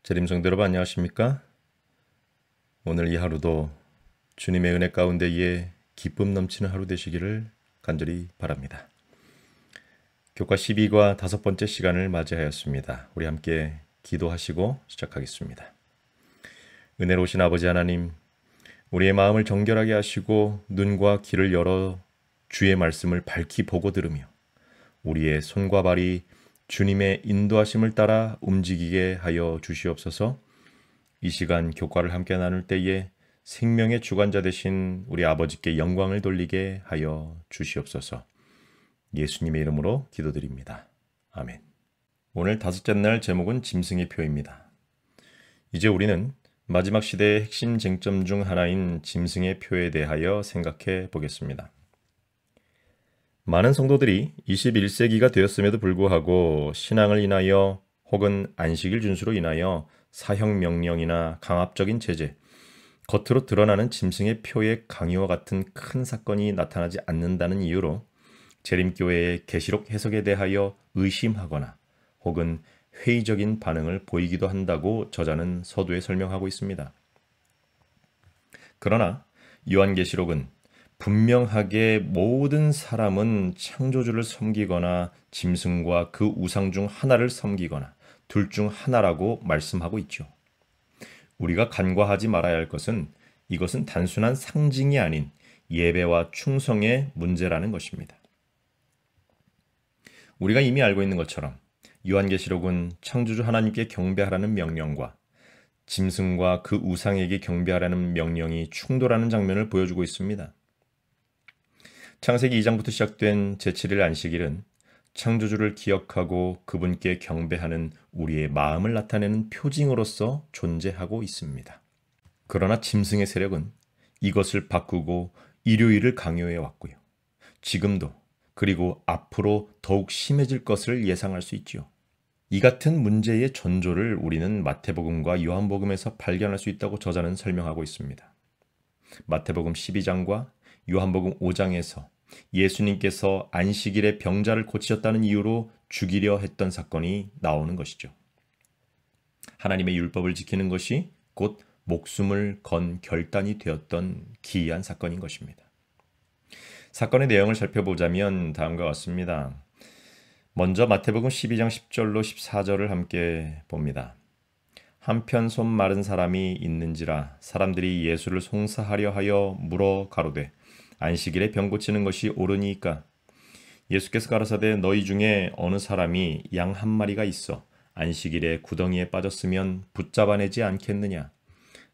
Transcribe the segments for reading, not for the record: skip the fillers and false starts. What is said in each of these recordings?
재림성도 여러분 안녕하십니까? 오늘 이 하루도 주님의 은혜 가운데에 기쁨 넘치는 하루 되시기를 간절히 바랍니다. 교과 12과 다섯 번째 시간을 맞이하였습니다. 우리 함께 기도하시고 시작하겠습니다. 은혜로우신 아버지 하나님, 우리의 마음을 정결하게 하시고 눈과 귀를 열어 주의 말씀을 밝히 보고 들으며 우리의 손과 발이 주님의 인도하심을 따라 움직이게 하여 주시옵소서. 이 시간 교과를 함께 나눌 때에 생명의 주관자 되신 우리 아버지께 영광을 돌리게 하여 주시옵소서. 예수님의 이름으로 기도드립니다. 아멘. 오늘 다섯째 날 제목은 짐승의 표입니다. 이제 우리는 마지막 시대의 핵심 쟁점 중 하나인 짐승의 표에 대하여 생각해 보겠습니다. 많은 성도들이 21세기가 되었음에도 불구하고 신앙을 인하여 혹은 안식일 준수로 인하여 사형 명령이나 강압적인 제재, 겉으로 드러나는 짐승의 표의 강요와 같은 큰 사건이 나타나지 않는다는 이유로 재림교회의 계시록 해석에 대하여 의심하거나 혹은 회의적인 반응을 보이기도 한다고 저자는 서두에 설명하고 있습니다. 그러나 요한계시록은 분명하게 모든 사람은 창조주를 섬기거나 짐승과 그 우상 중 하나를 섬기거나 둘 중 하나라고 말씀하고 있죠. 우리가 간과하지 말아야 할 것은 이것은 단순한 상징이 아닌 예배와 충성의 문제라는 것입니다. 우리가 이미 알고 있는 것처럼 요한계시록은 창조주 하나님께 경배하라는 명령과 짐승과 그 우상에게 경배하라는 명령이 충돌하는 장면을 보여주고 있습니다. 창세기 2장부터 시작된 제7일 안식일은 창조주를 기억하고 그분께 경배하는 우리의 마음을 나타내는 표징으로서 존재하고 있습니다. 그러나 짐승의 세력은 이것을 바꾸고 일요일을 강요해 왔고요. 지금도 그리고 앞으로 더욱 심해질 것을 예상할 수 있지요. 이 같은 문제의 전조를 우리는 마태복음과 요한복음에서 발견할 수 있다고 저자는 설명하고 있습니다. 마태복음 12장과 요한복음 5장에서 예수님께서 안식일에 병자를 고치셨다는 이유로 죽이려 했던 사건이 나오는 것이죠. 하나님의 율법을 지키는 것이 곧 목숨을 건 결단이 되었던 기이한 사건인 것입니다. 사건의 내용을 살펴보자면 다음과 같습니다. 먼저 마태복음 12장 10절로 14절을 함께 봅니다. 한편 손 마른 사람이 있는지라 사람들이 예수를 송사하려 하여 물어 가로되 안식일에 병 고치는 것이 옳으니까? 예수께서 가라사대 너희 중에 어느 사람이 양 한 마리가 있어 안식일에 구덩이에 빠졌으면 붙잡아내지 않겠느냐?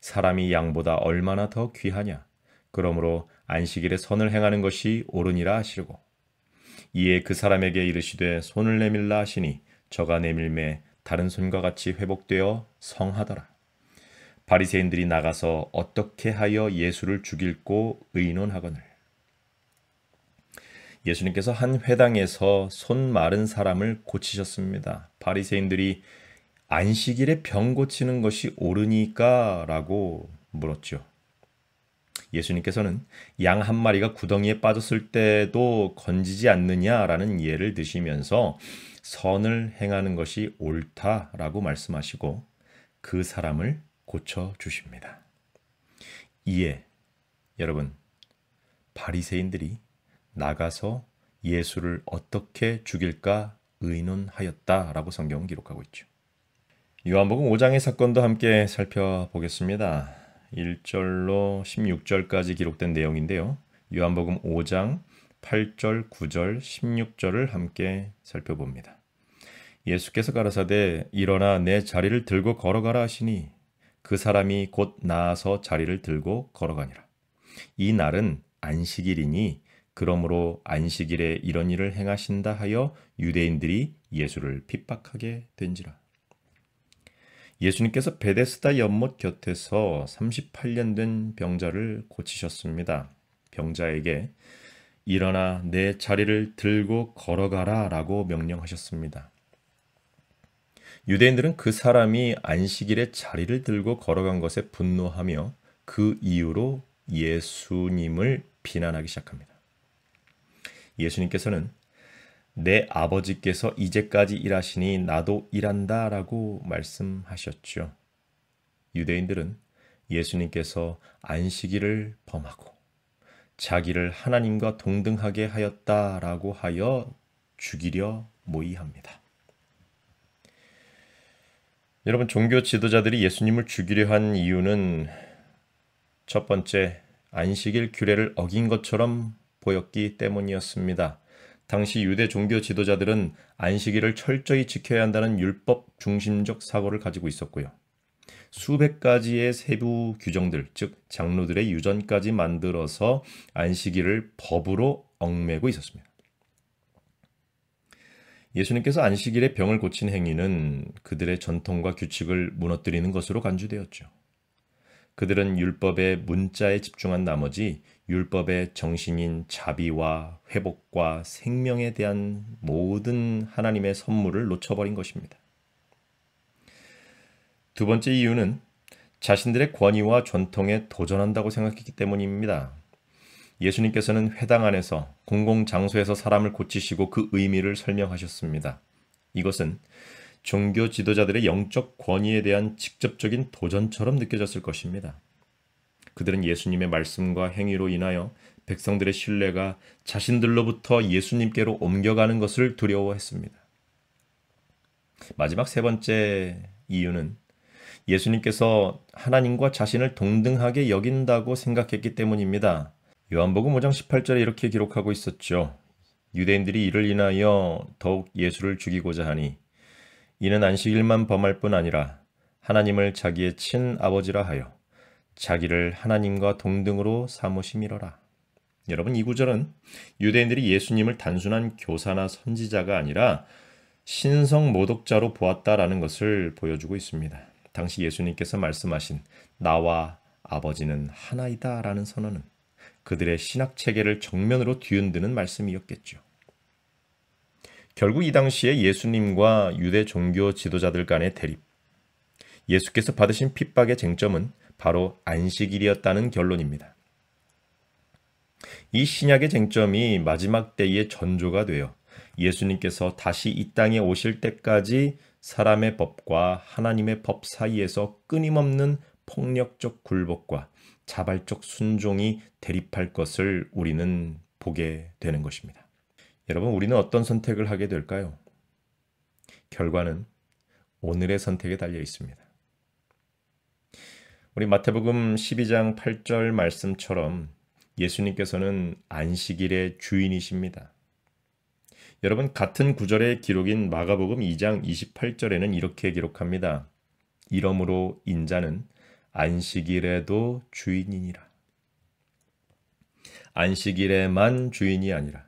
사람이 양보다 얼마나 더 귀하냐? 그러므로 안식일에 선을 행하는 것이 옳으니라 하시고 이에 그 사람에게 이르시되 손을 내밀라 하시니 저가 내밀매 다른 손과 같이 회복되어 성하더라. 바리새인들이 나가서 어떻게 하여 예수를 죽일고 의논하거늘. 예수님께서 한 회당에서 손 마른 사람을 고치셨습니다. 바리새인들이 안식일에 병 고치는 것이 옳으니까 라고 물었죠. 예수님께서는 양 한 마리가 구덩이에 빠졌을 때도 건지지 않느냐라는 예를 드시면서 선을 행하는 것이 옳다라고 말씀하시고 그 사람을 고쳐주십니다. 이에 여러분, 바리새인들이 나가서 예수를 어떻게 죽일까 의논하였다라고 성경은 기록하고 있죠. 요한복음 5장의 사건도 함께 살펴보겠습니다. 1절로 16절까지 기록된 내용인데요. 요한복음 5장 8절, 9절, 16절을 함께 살펴봅니다. 예수께서 가라사대 일어나 내 자리를 들고 걸어가라 하시니 그 사람이 곧 나아서 자리를 들고 걸어가니라. 이 날은 안식일이니 그러므로 안식일에 이런 일을 행하신다 하여 유대인들이 예수를 핍박하게 된지라. 예수님께서 베데스다 연못 곁에서 38년 된 병자를 고치셨습니다. 병자에게 일어나 내 자리를 들고 걸어가라 라고 명령하셨습니다. 유대인들은 그 사람이 안식일에 자리를 들고 걸어간 것에 분노하며 그 이유로 예수님을 비난하기 시작합니다. 예수님께서는 내 아버지께서 이제까지 일하시니 나도 일한다 라고 말씀하셨죠. 유대인들은 예수님께서 안식일을 범하고 자기를 하나님과 동등하게 하였다라고 하여 죽이려 모의합니다. 여러분, 종교 지도자들이 예수님을 죽이려 한 이유는 첫 번째, 안식일 규례를 어긴 것처럼 보였기 때문이었습니다. 당시 유대 종교 지도자들은 안식일을 철저히 지켜야 한다는 율법 중심적 사고를 가지고 있었고요. 수백 가지의 세부 규정들, 즉 장로들의 유전까지 만들어서 안식일을 법으로 얽매고 있었습니다. 예수님께서 안식일에 병을 고친 행위는 그들의 전통과 규칙을 무너뜨리는 것으로 간주되었죠. 그들은 율법의 문자에 집중한 나머지 율법의 정신인 자비와 회복과 생명에 대한 모든 하나님의 선물을 놓쳐버린 것입니다. 두 번째 이유는 자신들의 권위와 전통에 도전한다고 생각했기 때문입니다. 예수님께서는 회당 안에서 공공장소에서 사람을 고치시고 그 의미를 설명하셨습니다. 이것은 종교 지도자들의 영적 권위에 대한 직접적인 도전처럼 느껴졌을 것입니다. 그들은 예수님의 말씀과 행위로 인하여 백성들의 신뢰가 자신들로부터 예수님께로 옮겨가는 것을 두려워했습니다. 마지막 세 번째 이유는 예수님께서 하나님과 자신을 동등하게 여긴다고 생각했기 때문입니다. 요한복음 5장 18절에 이렇게 기록하고 있었죠. 유대인들이 이를 인하여 더욱 예수를 죽이고자 하니 이는 안식일만 범할 뿐 아니라 하나님을 자기의 친아버지라 하여 자기를 하나님과 동등으로 삼으심이로라. 여러분, 이 구절은 유대인들이 예수님을 단순한 교사나 선지자가 아니라 신성 모독자로 보았다라는 것을 보여주고 있습니다. 당시 예수님께서 말씀하신 나와 아버지는 하나이다 라는 선언은 그들의 신학 체계를 정면으로 뒤흔드는 말씀이었겠죠. 결국 이 당시에 예수님과 유대 종교 지도자들 간의 대립, 예수께서 받으신 핍박의 쟁점은 바로 안식일이었다는 결론입니다. 이 신약의 쟁점이 마지막 때의 전조가 되어 예수님께서 다시 이 땅에 오실 때까지 사람의 법과 하나님의 법 사이에서 끊임없는 폭력적 굴복과 자발적 순종이 대립할 것을 우리는 보게 되는 것입니다. 여러분, 우리는 어떤 선택을 하게 될까요? 결과는 오늘의 선택에 달려 있습니다. 우리 마태복음 12장 8절 말씀처럼 예수님께서는 안식일의 주인이십니다. 여러분, 같은 구절의 기록인 마가복음 2장 28절에는 이렇게 기록합니다. 이러므로 인자는 안식일에도 주인이니라. 안식일에만 주인이 아니라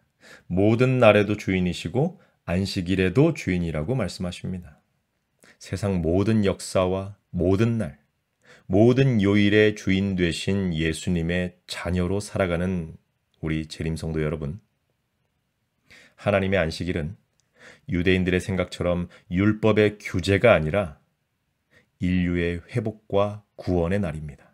모든 날에도 주인이시고 안식일에도 주인이라고 말씀하십니다. 세상 모든 역사와 모든 날, 모든 요일의 주인 되신 예수님의 자녀로 살아가는 우리 재림성도 여러분, 하나님의 안식일은 유대인들의 생각처럼 율법의 규제가 아니라 인류의 회복과 구원의 날입니다.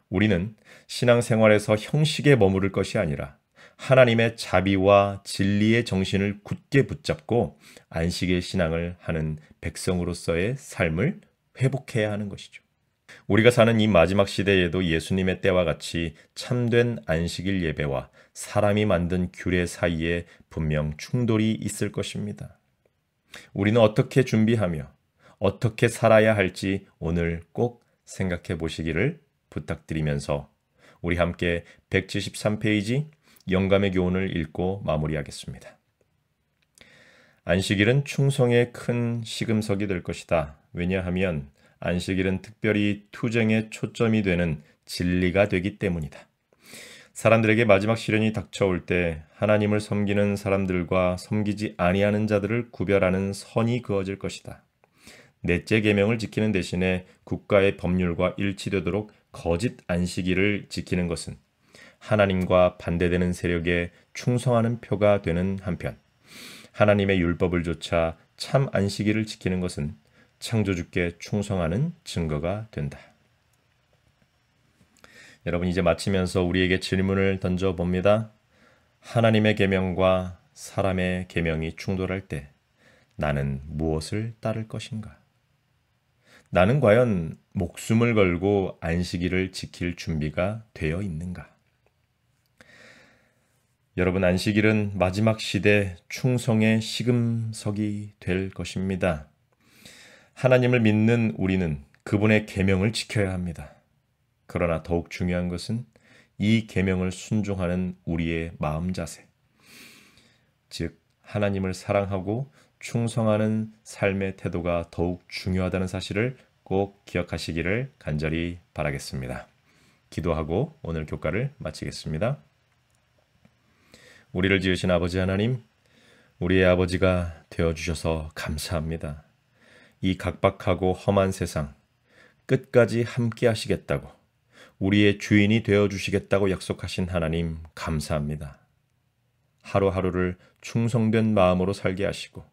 우리는 신앙생활에서 형식에 머무를 것이 아니라 하나님의 자비와 진리의 정신을 굳게 붙잡고 안식일 신앙을 하는 백성으로서의 삶을 회복해야 하는 것이죠. 우리가 사는 이 마지막 시대에도 예수님의 때와 같이 참된 안식일 예배와 사람이 만든 규례 사이에 분명 충돌이 있을 것입니다. 우리는 어떻게 준비하며 어떻게 살아야 할지 오늘 꼭 생각해 보시기를 부탁드리면서 우리 함께 173페이지 영감의 교훈을 읽고 마무리하겠습니다. 안식일은 충성의 큰 시금석이 될 것이다. 왜냐하면 안식일은 특별히 투쟁의 초점이 되는 진리가 되기 때문이다. 사람들에게 마지막 시련이 닥쳐올 때 하나님을 섬기는 사람들과 섬기지 아니하는 자들을 구별하는 선이 그어질 것이다. 넷째 계명을 지키는 대신에 국가의 법률과 일치되도록 거짓 안식일을 지키는 것은 하나님과 반대되는 세력에 충성하는 표가 되는 한편, 하나님의 율법을 조차 참 안식일을 지키는 것은 창조주께 충성하는 증거가 된다. 여러분, 이제 마치면서 우리에게 질문을 던져봅니다. 하나님의 계명과 사람의 계명이 충돌할 때 나는 무엇을 따를 것인가? 나는 과연 목숨을 걸고 안식일을 지킬 준비가 되어 있는가? 여러분, 안식일은 마지막 시대 충성의 시금석이 될 것입니다. 하나님을 믿는 우리는 그분의 계명을 지켜야 합니다. 그러나 더욱 중요한 것은 이 계명을 순종하는 우리의 마음 자세, 즉 하나님을 사랑하고 충성하는 삶의 태도가 더욱 중요하다는 사실을 꼭 기억하시기를 간절히 바라겠습니다. 기도하고 오늘 교과를 마치겠습니다. 우리를 지으신 아버지 하나님, 우리의 아버지가 되어주셔서 감사합니다. 이 각박하고 험한 세상 끝까지 함께 하시겠다고, 우리의 주인이 되어주시겠다고 약속하신 하나님 감사합니다. 하루하루를 충성된 마음으로 살게 하시고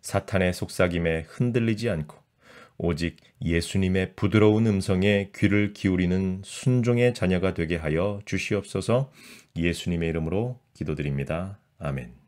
사탄의 속삭임에 흔들리지 않고 오직 예수님의 부드러운 음성에 귀를 기울이는 순종의 자녀가 되게 하여 주시옵소서. 예수님의 이름으로 기도드립니다. 아멘.